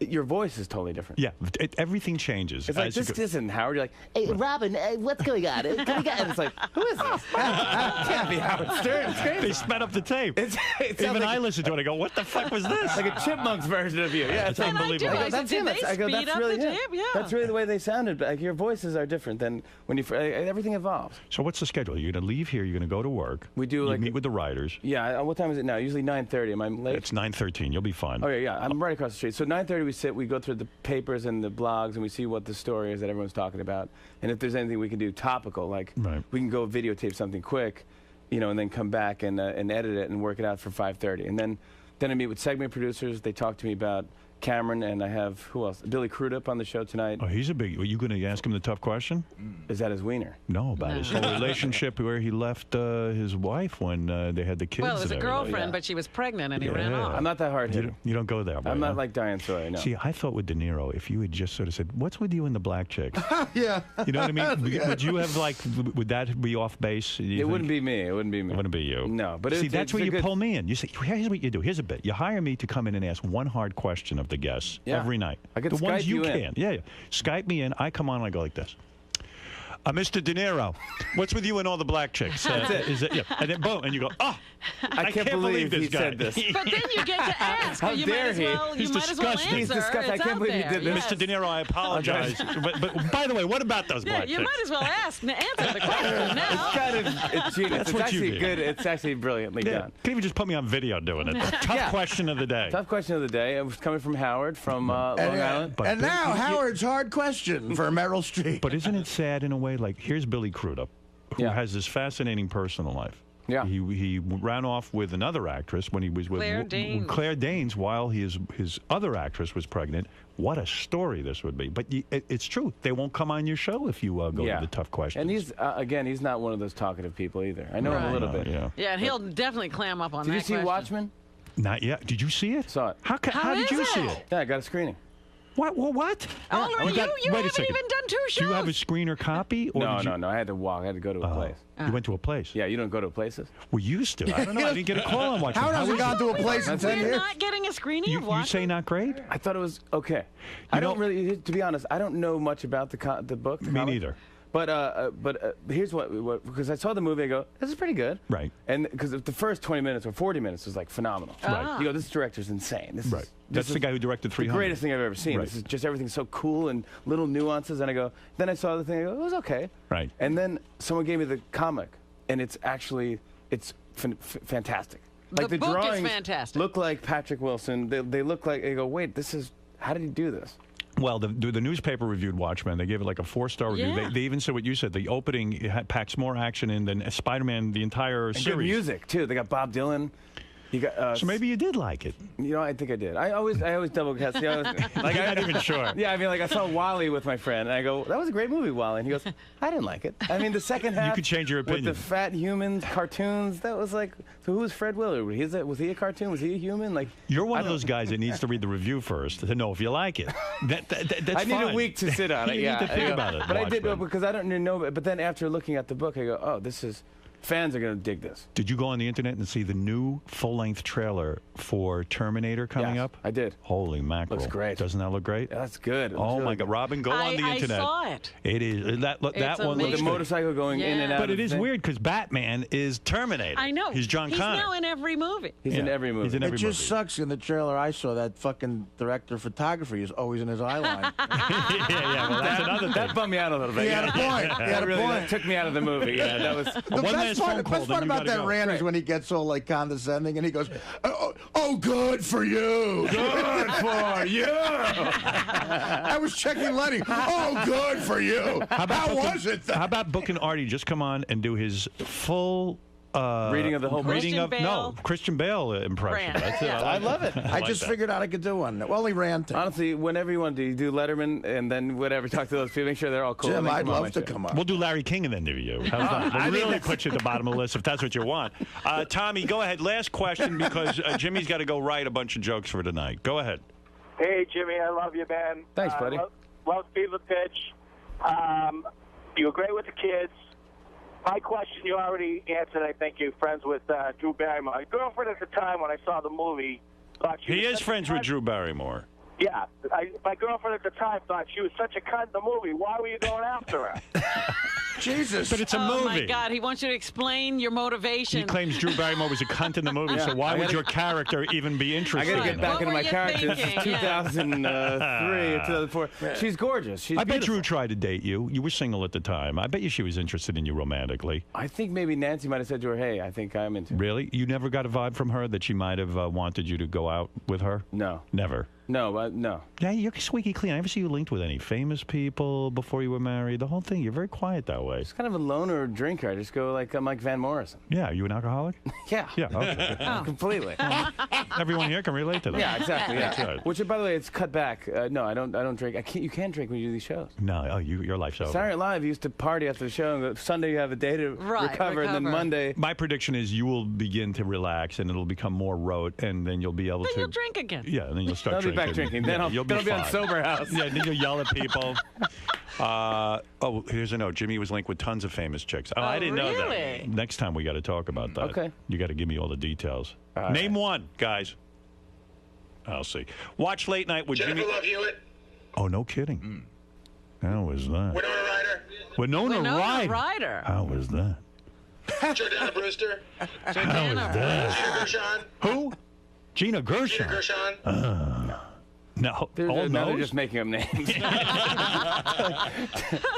Your voice is totally different. Yeah, everything changes. It's like as you this go. isn't Howard. You're like, hey, Robin, what's going on? And it's like, who is this? Can't be Howard Stern. It's crazy. They sped up the tape. It sounds Even like, I listened to it. I go, what the fuck was this? like a Chipmunks version of you. Yeah, It's like, unbelievable. I that's said, him. did they I go, speed that's up really the him. tape? Yeah. That's really the way they sounded. But like your voices are different than when you. Everything evolves. So what's the schedule? You're going to leave here. You're going to go to work. We do, you like- meet with the writers. Yeah. What time is it now? Usually 9:30. Am I late? It's 9:13. You'll be fine. Oh yeah. I'm right across the street. So 9:30 we sit. We go through the papers and the blogs, and we see what the story is that everyone's talking about, and if there's anything we can do topical, like Right. we can go videotape something quick, and then come back and edit it and work it out for 5:30, and then I meet with segment producers. They talk to me about Cameron, and I have who else? Billy Crudup on the show tonight. Oh, he's a big. Are you going to ask him the tough question? Is that his wiener? No, about his whole relationship where he left his wife when they had the kids. Well, it was a and everything. girlfriend, but she was pregnant and he ran Yeah. off. I'm not that hard You hitting. don't, you don't go there. I'm not like Diane Sawyer. No. See, I thought with De Niro, if you had just sort of said, "What's with you and the black chicks?" Yeah. You know what I mean? Would you have would that be off base? It wouldn't be me. It wouldn't be me. It wouldn't be you. No, but see, it's that's where a you good- pull me in. You say, "Here's what you do. Here's a bit. You hire me to come in and ask one hard question of the guests Yeah. every night. I could the ones Skype you you in. can. Yeah. Skype me in. I come on and I go like this. Mr. De Niro, what's with you and all the black chicks? That's it. Is it yeah. And then boom, and you go, oh, I can't believe this he guy. said this. But then you get to ask. How you dare might as he? well, He's you might as well disgusting. answer. He's disgusting. I It's can't out believe he there. did this. Mr. De Niro, I apologize. but by the way, what about those Yeah, black you chicks? might as well ask and answer the question now. It's genius. That's It's what you actually do. good. It's actually brilliantly Yeah. done. Can even just put me on video doing it. Tough Yeah. question of the day. Tough question of the day. It was coming from Howard from Long Island. But And Bill- now Howard's hard question for Meryl Streep. But isn't it sad in a way? Like, here's Billy Crudup, who Yeah. has this fascinating personal life. Yeah. He ran off with another actress when he was with Claire Danes. Claire Danes while his other actress was pregnant. What a story this would be. But it's true. They won't come on your show if you go to the tough questions. And he's again, he's not one of those talkative people either. I know him a Right. little No, bit. yeah. Yeah, and he'll definitely clam up on Did that you see question. Watchmen? Not yet. Did you see it? Saw it. How How did is you see it? it? Yeah, I got a screening. What? What? Oh, Oh, you God, wait a haven't second. even done 2 shows. Do you have a screener copy? Or did you... No. I had to walk. I had to go to a place. You went to a place? Yeah, you don't go to places? We used to. I don't know. I didn't get a call on watching. How hasn't gone to a place in 10 We're years? not getting a screening of You Watchmen? say not great? I thought it was okay. I don't really, to be honest, I don't know much about the book. Me neither. But here's what because I saw the movie, I go, this is pretty good. Right. And because the first 20 minutes or 40 minutes was like phenomenal. Right. You go, this director's insane. This Right. is, That's this the is guy who directed 300. The greatest thing I've ever seen. Right. This is just everything's so cool and little nuances. And I go, then I saw the thing, I go, it was okay. Right. And then someone gave me the comic, and it's fantastic. The Like the book is drawings fantastic. look like Patrick Wilson. They look like, I go, wait, how did he do this? Well, the newspaper reviewed Watchmen. They gave it like a 4-star review. Yeah. They even said what you said. The opening packs more action in than Spider-Man, the entire And series. good music too. They got Bob Dylan. You got. So maybe you did like it. You know, I think I did. I always double guess. Like You're not even sure. Yeah, I mean, like I saw Wall-E with my friend, and I go, "That was a great movie, Wall-E." And he goes, "I didn't like it." I mean, the second half. You could change your opinion. With the fat humans, cartoons. That was like. So who was Fred Willard? Was he a cartoon? Was he a human? Like. You're one of those guys that needs to read the review first to know if you like it. That's I need fine. a week to sit on it. You Yeah, need to think about it. But I did Watchmen. because I don't know. But then after looking at the book, I go, "Oh, this is." Fans are going to dig this. Did you go on the internet and see the new full-length trailer for Terminator coming Yes, up? I did. Holy mackerel! Looks great. Doesn't that look great? Yeah, that's good. It looks Oh really my good. God, Robin, go on the internet. I saw it. It is that one It's looks With the amazing. good. motorcycle going in and out. But of it is the thing. weird because Batman is Terminator. I know. He's John Connor. He's now in every movie. He's in Yeah, every movie. He's in It every just movie. sucks in the trailer I saw that fucking director of photography is always in his eye line. yeah. Well, that's another thing. That bummed me out a little bit. He had a point. He had a really, point. that took me out of the movie. Yeah, that was. The One best last phone part, call, best then part you about gotta that go. rant is when he gets all like condescending and he goes, "Oh, good for you, good for you." I was checking Lenny. Oh, good for you. How was it? How about booking Artie just come on and do his full Reading of the whole book? Christian Bale impression. Rant. That's it. Yeah. I love it. I like just that. figured out I could do one. Well, he ranted. Honestly, whenever you want to do Letterman and then whatever, talk to those people, make sure they're all cool. Jim, and then I'd come on my love to show. come up. We'll do Larry King and then do you. How's that? We'll really put you at the bottom of the list if that's what you want. Tommy, go ahead. Last question because Jimmy's got to go write a bunch of jokes for tonight. Go ahead. Hey, Jimmy, I love you, man. Thanks, buddy. Love Fever Pitch. You were great with the kids. My question you already answered. I think you're friends with Drew Barrymore. My girlfriend at the time when I saw the movie thought she He was is such friends a with cunt. Drew Barrymore. Yeah, my girlfriend at the time thought she was such a cunt in the movie. Why were you going after her? Jesus. But it's a Oh movie. my God! He wants you to explain your motivation. He claims Drew Barrymore was a cunt in the movie, so why would your character even be I interested got to in get that? back into What my were you character. This is thinking? Yeah. 2003 or 2004. She's gorgeous. She's I bet beautiful. Drew tried to date you. You were single at the time. I bet you she was interested in you romantically. I think maybe Nancy might have said to her, "Hey, I think I'm into." Really? You never got a vibe from her that she might have wanted you to go out with her? No, Never. no. Yeah, you're squeaky clean. I never see you linked with any famous people before you were married. The whole thing. You're very quiet that way. Just kind of a loner drinker. I just go like I'm like Van Morrison. Yeah, you an alcoholic? Yeah. Yeah, okay. Completely. Everyone here can relate to that. Yeah, exactly. Yeah. That's right. Which, by the way, it's cut back. No, I don't drink. You can't drink when you do these shows. No, your life's over. Saturday Night Live used to party after the show. And go, Sunday you have a day to Right, recover, and then recover. Monday. My prediction is you will begin to relax and it'll become more rote, and then you'll be able Then to. you'll drink again. Yeah, and then you'll start I'll be drinking. back drinking. Then Yeah, I'll you'll be on fine. Sober House. Yeah, then you'll yell at people. Oh, here's a note. Jimmy was linked with tons of famous chicks. Oh, I didn't know really? that. Next time we got to talk about that. Okay. You got to give me all the details. All Name one, guys. I'll see. Watch Late Night with Jennifer Jimmy. Love Hewitt, Oh, no kidding. How was that? Winona Ryder, Winona Ryder. Ryder. How was that? Jordana Brewster, Jordana. Gina Gershon, Who? Gina Gina Gershon. Gershon. No. They're, All they're knows? just making up names.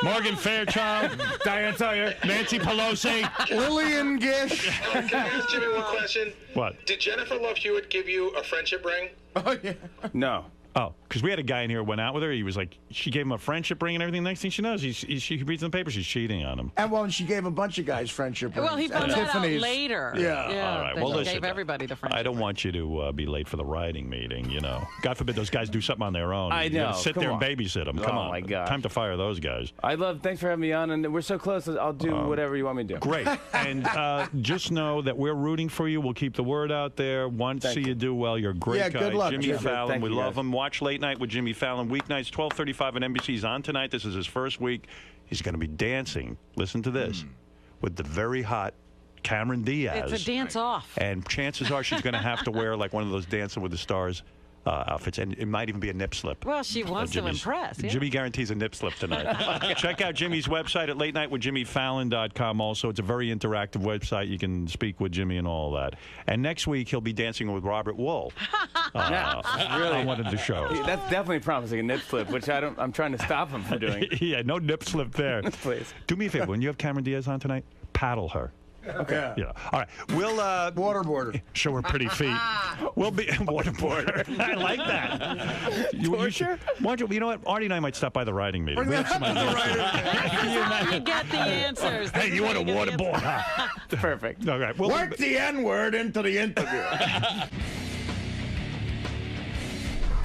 Morgan Fairchild. Diane Sawyer. Nancy Pelosi. Lillian Gish. Can I ask Jimmy one question? What? Did Jennifer Love Hewitt give you a friendship ring? Oh, yeah. No. Oh, because we had a guy in here who went out with her. He was like, she gave him a friendship ring and everything. Next thing she knows, she reads in the paper she's cheating on him. And well, she gave a bunch of guys friendship rings. Well, he found At that out Tiffany's. later. Yeah. All right. that Well, he listen. gave everybody the friendship. I don't want you to be late for the writing meeting, you know. God forbid those guys do something on their own. I You gotta know. sit Come there on. and babysit them. Come Oh, on. my gosh. Time to fire those guys. Thanks for having me on, and we're so close. I'll do whatever you want me to do. Great. And just know that we're rooting for you. We'll keep the word out there. Want to see you do well. You're a great Yeah, guy. good luck, Jimmy Jim. Fallon. Thank We you, love guys. him. Watch Late Late Night with Jimmy Fallon. Weeknights, 12:35 on NBC. He's on tonight. This is his first week. He's going to be dancing. Listen to this. With the very hot Cameron Diaz. It's a dance-off. And chances are she's going to have to wear like one of those Dancing with the Stars outfits, and it might even be a nip slip. Well, she wants to impress. Yeah. Jimmy guarantees a nip slip tonight. Check out Jimmy's website at latenightwithjimmyfallon.com. Also, it's a very interactive website. You can speak with Jimmy and all that. And next week he'll be dancing with Robert Wool on one of the shows. That's definitely promising, a nip slip, which I'm trying to stop him from doing. Yeah, no nip slip there. Please. Do me a favor. When you have Cameron Diaz on tonight, paddle her. Okay. Yeah. All right. We'll waterboarder. Show her pretty feet. We'll be waterboarder. I like that. Torture? You know what? Artie and I might stop by the riding meeting. Bring that up to the writer. You get the answers. Hey, you want a waterboard? Perfect. All right. Work the N-word into the interview.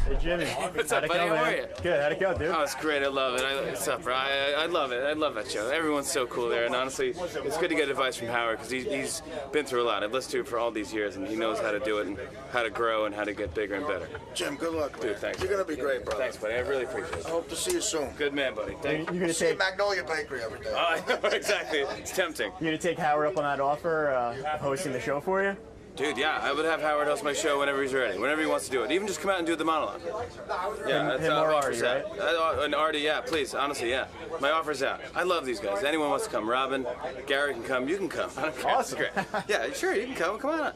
Hey, Jimmy. What's up, buddy? How are you? Good. How'd it go, dude? Oh, it's great. I love it. What's up, bro? I love it. I love that show. Everyone's so cool there. And honestly, it's good to get advice from Howard because he's been through a lot. I've listened to him for all these years, and he knows how to do it and how to grow and how to get bigger and better. Jim, good luck, man. Dude, thanks. You're going to be great, brother. Thanks, buddy. I really appreciate it. I hope to see you soon. Good man, buddy. Thank you. You're See you at Magnolia Bakery every day. I know, exactly. It's tempting. You gonna take Howard up on that offer, of hosting the show for you? Dude, yeah, I would have Howard host my show whenever he's ready, whenever he wants to do it. Even just come out and do the monologue. Yeah, him or Artie, right? And Artie, yeah, please, honestly, yeah. My offer's out. I love these guys. Anyone wants to come. Robin, Gary can come. You can come. I don't care. Awesome. It's great. Yeah, sure, you can come. Come on.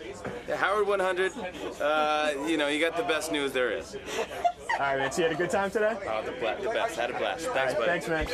Yeah, Howard 100. You know, you got the best news there is. All right, man. So you had a good time today? Oh, the best. Had a blast. Thanks, All right, buddy. thanks, man.